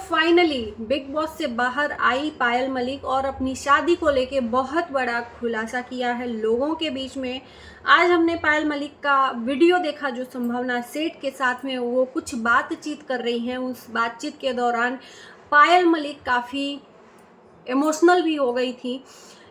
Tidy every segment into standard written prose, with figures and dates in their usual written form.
Finally big boss से बाहर आई पायल मलिक और अपनी शादी को लेके बहुत बड़ा खुलासा किया है लोगों के बीच में। आज हमने पायल मलिक का वीडियो देखा जो संभावना सेठ के साथ में वो कुछ बातचीत कर रही हैं। उस बातचीत के दौरान पायल मलिक काफ़ी इमोशनल भी हो गई थी,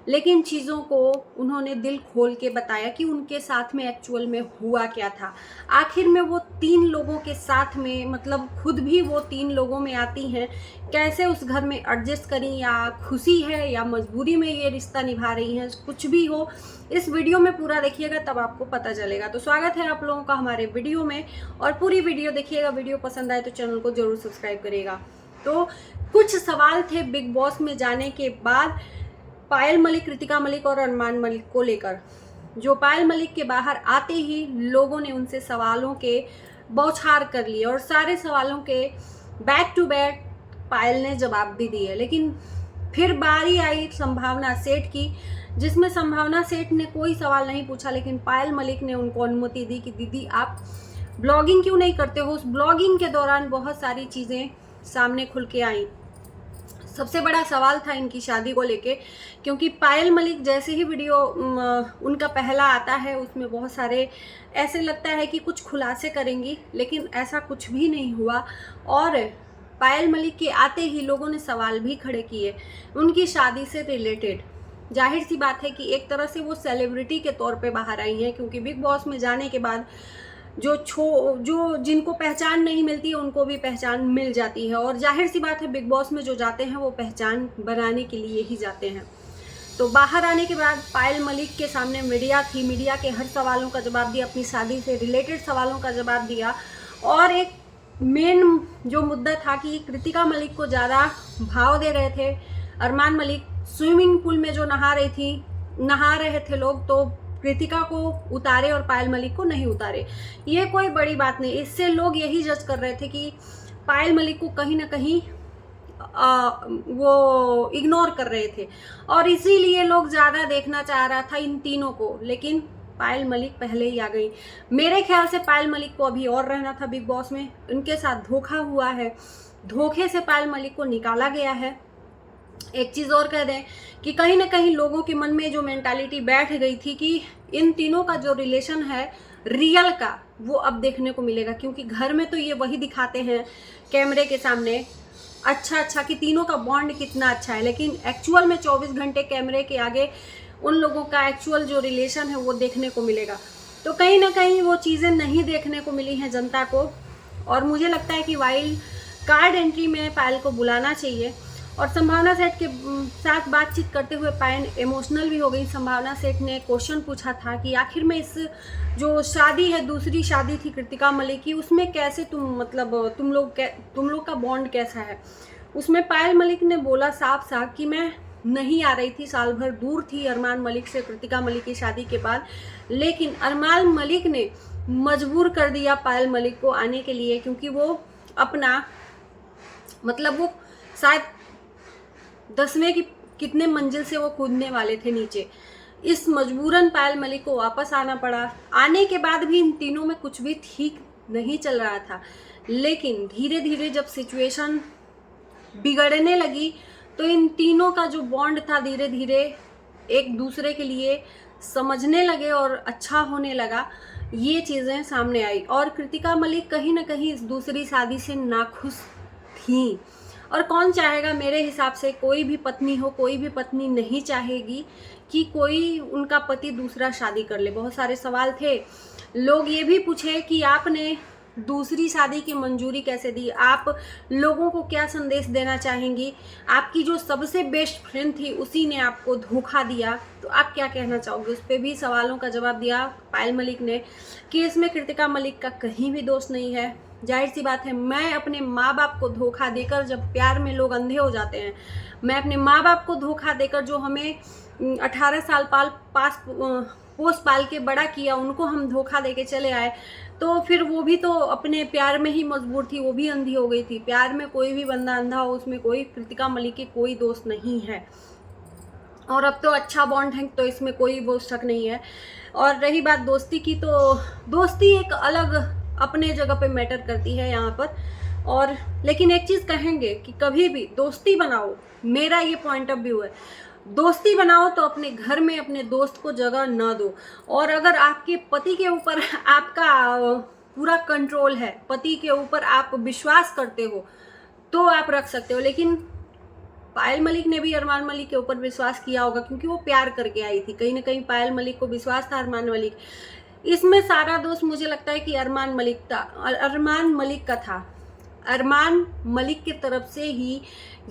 लेकिन चीज़ों को उन्होंने दिल खोल के बताया कि उनके साथ में एक्चुअल में हुआ क्या था। आखिर में वो 3 लोगों के साथ में, मतलब खुद भी वो 3 लोगों में आती हैं, कैसे उस घर में एडजस्ट करी, या खुशी है या मजबूरी में ये रिश्ता निभा रही हैं, कुछ भी हो इस वीडियो में पूरा देखिएगा तब आपको पता चलेगा। तो स्वागत है आप लोगों का हमारे वीडियो में और पूरी वीडियो देखिएगा। वीडियो पसंद आए तो चैनल को जरूर सब्सक्राइब करिएगा। तो कुछ सवाल थे बिग बॉस में जाने के बाद पायल मलिक, कृतिका मलिक और अरमान मलिक को लेकर, जो पायल मलिक के बाहर आते ही लोगों ने उनसे सवालों के बौछार कर लिए और सारे सवालों के बैक टू बैक पायल ने जवाब भी दिए। लेकिन फिर बारी आई संभावना सेठ की, जिसमें संभावना सेठ ने कोई सवाल नहीं पूछा, लेकिन पायल मलिक ने उनको अनुमति दी कि दीदी आप ब्लॉगिंग क्यों नहीं करते हो। उस ब्लॉगिंग के दौरान बहुत सारी चीज़ें सामने खुल के आई। सबसे बड़ा सवाल था इनकी शादी को लेके, क्योंकि पायल मलिक जैसे ही वीडियो उनका पहला आता है उसमें बहुत सारे ऐसे लगता है कि कुछ खुलासे करेंगी, लेकिन ऐसा कुछ भी नहीं हुआ। और पायल मलिक के आते ही लोगों ने सवाल भी खड़े किए उनकी शादी से रिलेटेड। जाहिर सी बात है कि एक तरह से वो सेलिब्रिटी के तौर पे बाहर आई हैं, क्योंकि बिग बॉस में जाने के बाद जो जिनको पहचान नहीं मिलती है उनको भी पहचान मिल जाती है। और जाहिर सी बात है बिग बॉस में जो जाते हैं वो पहचान बनाने के लिए ही जाते हैं। तो बाहर आने के बाद पायल मलिक के सामने मीडिया थी, मीडिया के हर सवालों का जवाब दिया, अपनी शादी से रिलेटेड सवालों का जवाब दिया। और एक मेन जो मुद्दा था कि कृतिका मलिक को ज़्यादा भाव दे रहे थे, अरमान मलिक स्विमिंग पूल में जो नहा रहे थे लोग, तो कृतिका को उतारे और पायल मलिक को नहीं उतारे। ये कोई बड़ी बात नहीं, इससे लोग यही जज कर रहे थे कि पायल मलिक को कहीं ना कहीं वो इग्नोर कर रहे थे और इसीलिए लोग ज़्यादा देखना चाह रहा था इन तीनों को। लेकिन पायल मलिक पहले ही आ गई। मेरे ख्याल से पायल मलिक को अभी और रहना था बिग बॉस में। उनके साथ धोखा हुआ है, धोखे से पायल मलिक को निकाला गया है। एक चीज़ और कह दें कि कहीं ना कहीं लोगों के मन में जो मेंटालिटी बैठ गई थी कि इन तीनों का जो रिलेशन है रियल का, वो अब देखने को मिलेगा। क्योंकि घर में तो ये वही दिखाते हैं कैमरे के सामने अच्छा कि तीनों का बॉन्ड कितना अच्छा है, लेकिन एक्चुअल में 24 घंटे कैमरे के आगे उन लोगों का एक्चुअल जो रिलेशन है वो देखने को मिलेगा। तो कहीं ना कहीं वो चीज़ें नहीं देखने को मिली हैं जनता को। और मुझे लगता है कि वाइल्ड कार्ड एंट्री में पायल को बुलाना चाहिए। और संभावना सेठ के साथ बातचीत करते हुए पायल इमोशनल भी हो गई। संभावना सेठ ने क्वेश्चन पूछा था कि आखिर में इस जो शादी है, दूसरी शादी थी कृतिका मलिक की, उसमें कैसे तुम लोग का बॉन्ड कैसा है। उसमें पायल मलिक ने बोला साफ साफ कि मैं नहीं आ रही थी, साल भर दूर थी अरमान मलिक से कृतिका मलिक की शादी के बाद, लेकिन अरमान मलिक ने मजबूर कर दिया पायल मलिक को आने के लिए, क्योंकि वो अपना वो शायद 10वें की कितने मंजिल से वो कूदने वाले थे नीचे। इस मजबूरन पायल मलिक को वापस आना पड़ा। आने के बाद भी इन तीनों में कुछ भी ठीक नहीं चल रहा था, लेकिन धीरे धीरे जब सिचुएशन बिगड़ने लगी तो इन तीनों का जो बॉन्ड था धीरे धीरे एक दूसरे के लिए समझने लगे और अच्छा होने लगा। ये चीज़ें सामने आई और कृतिका मलिक कहीं ना कहीं इस दूसरी शादी से नाखुश थी। और कौन चाहेगा, मेरे हिसाब से कोई भी पत्नी हो, कोई भी पत्नी नहीं चाहेगी कि कोई उनका पति दूसरा शादी कर ले। बहुत सारे सवाल थे, लोग ये भी पूछे कि आपने दूसरी शादी की मंजूरी कैसे दी, आप लोगों को क्या संदेश देना चाहेंगी, आपकी जो सबसे बेस्ट फ्रेंड थी उसी ने आपको धोखा दिया, तो आप क्या कहना चाहोगे। उस पर भी सवालों का जवाब दिया पायल मलिक ने कि इसमें कृतिका मलिक का कहीं भी दोष नहीं है। जाहिर सी बात है, मैं अपने माँ बाप को धोखा देकर, जब प्यार में लोग अंधे हो जाते हैं, मैं अपने माँ बाप को धोखा देकर जो हमें 18 साल पोस पाल के बड़ा किया, उनको हम धोखा देके चले आए, तो फिर वो भी तो अपने प्यार में ही मजबूर थी, वो भी अंधी हो गई थी। प्यार में कोई भी बंदा अंधा हो, उसमें कोई कृतिका मलिक की कोई दोष नहीं है। और अब तो अच्छा बॉन्ड है, तो इसमें कोई वो शक नहीं है। और रही बात दोस्ती की, तो दोस्ती एक अलग अपने जगह पे मैटर करती है यहाँ पर। और लेकिन एक चीज़ कहेंगे कि कभी भी दोस्ती बनाओ, मेरा ये पॉइंट ऑफ व्यू है, दोस्ती बनाओ तो अपने घर में अपने दोस्त को जगह ना दो। और अगर आपके पति के ऊपर आपका पूरा कंट्रोल है, पति के ऊपर आप विश्वास करते हो, तो आप रख सकते हो। लेकिन पायल मलिक ने भी अरमान मलिक के ऊपर विश्वास किया होगा, क्योंकि वो प्यार करके आई थी। कहीं ना कहीं पायल मलिक को विश्वास था अरमान मलिक। इसमें सारा दोष मुझे लगता है कि अरमान मलिक का था। अरमान मलिक की तरफ से ही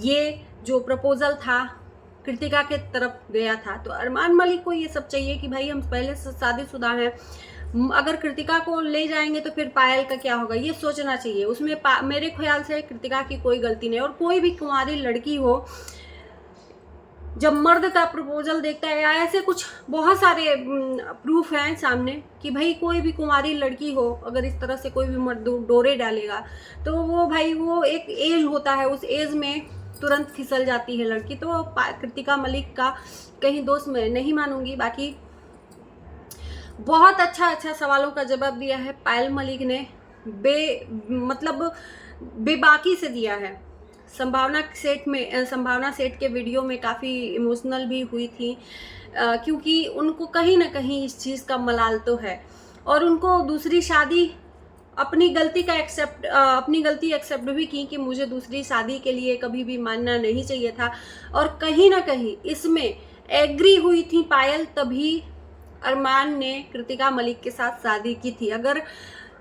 ये जो प्रपोजल था कृतिका के तरफ गया था। तो अरमान मलिक को ये सब चाहिए कि भाई हम पहले से शादीशुदा हैं, अगर कृतिका को ले जाएंगे तो फिर पायल का क्या होगा, ये सोचना चाहिए। उसमें मेरे ख्याल से कृतिका की कोई गलती नहीं। और कोई भी कुंवारी लड़की हो, जब मर्द का प्रपोजल देखता है, या ऐसे कुछ बहुत सारे प्रूफ हैं सामने कि भाई कोई भी कुंवारी लड़की हो, अगर इस तरह से कोई भी मर्द डोरे डालेगा तो वो भाई वो एक एज होता है, उस एज में तुरंत फिसल जाती है लड़की। तो कृतिका मलिक का कहीं दोष मैं नहीं मानूंगी। बाकी बहुत अच्छा सवालों का जवाब दिया है पायल मलिक ने, बेबाकी से दिया है। संभावना सेट के वीडियो में काफ़ी इमोशनल भी हुई थी, क्योंकि उनको कहीं ना कहीं इस चीज़ का मलाल तो है, और उनको दूसरी शादी अपनी गलती एक्सेप्ट भी की कि मुझे दूसरी शादी के लिए कभी भी मानना नहीं चाहिए था। और कहीं ना कहीं इसमें एग्री हुई थी पायल, तभी अरमान ने कृतिका मलिक के साथ शादी की थी। अगर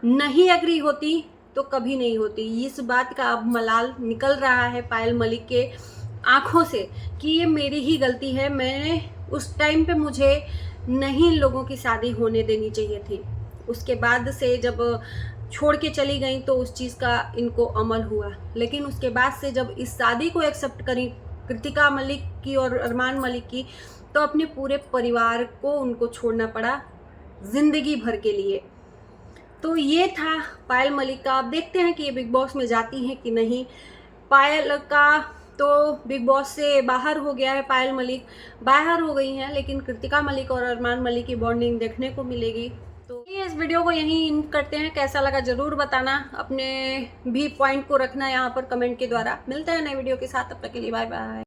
नहीं एग्री होती तो कभी नहीं होती। इस बात का अब मलाल निकल रहा है पायल मलिक के आंखों से कि ये मेरी ही गलती है, मैंने उस टाइम पे मुझे नहीं लोगों की शादी होने देनी चाहिए थी। उसके बाद से जब छोड़ के चली गई तो उस चीज़ का इनको अमल हुआ, लेकिन उसके बाद से जब इस शादी को एक्सेप्ट करी कृतिका मलिक की और अरमान मलिक की, तो अपने पूरे परिवार को उनको छोड़ना पड़ा जिंदगी भर के लिए। तो ये था पायल मलिक का। अब देखते हैं कि ये बिग बॉस में जाती हैं कि नहीं। पायल का तो बिग बॉस से बाहर हो गया है, पायल मलिक बाहर हो गई हैं, लेकिन कृतिका मलिक और अरमान मलिक की बॉन्डिंग देखने को मिलेगी। तो इस वीडियो को यहीं एंड करते हैं। कैसा लगा जरूर बताना, अपने भी पॉइंट को रखना यहाँ पर कमेंट के द्वारा। मिलते हैं नए वीडियो के साथ, तब तक के लिए बाय बाय।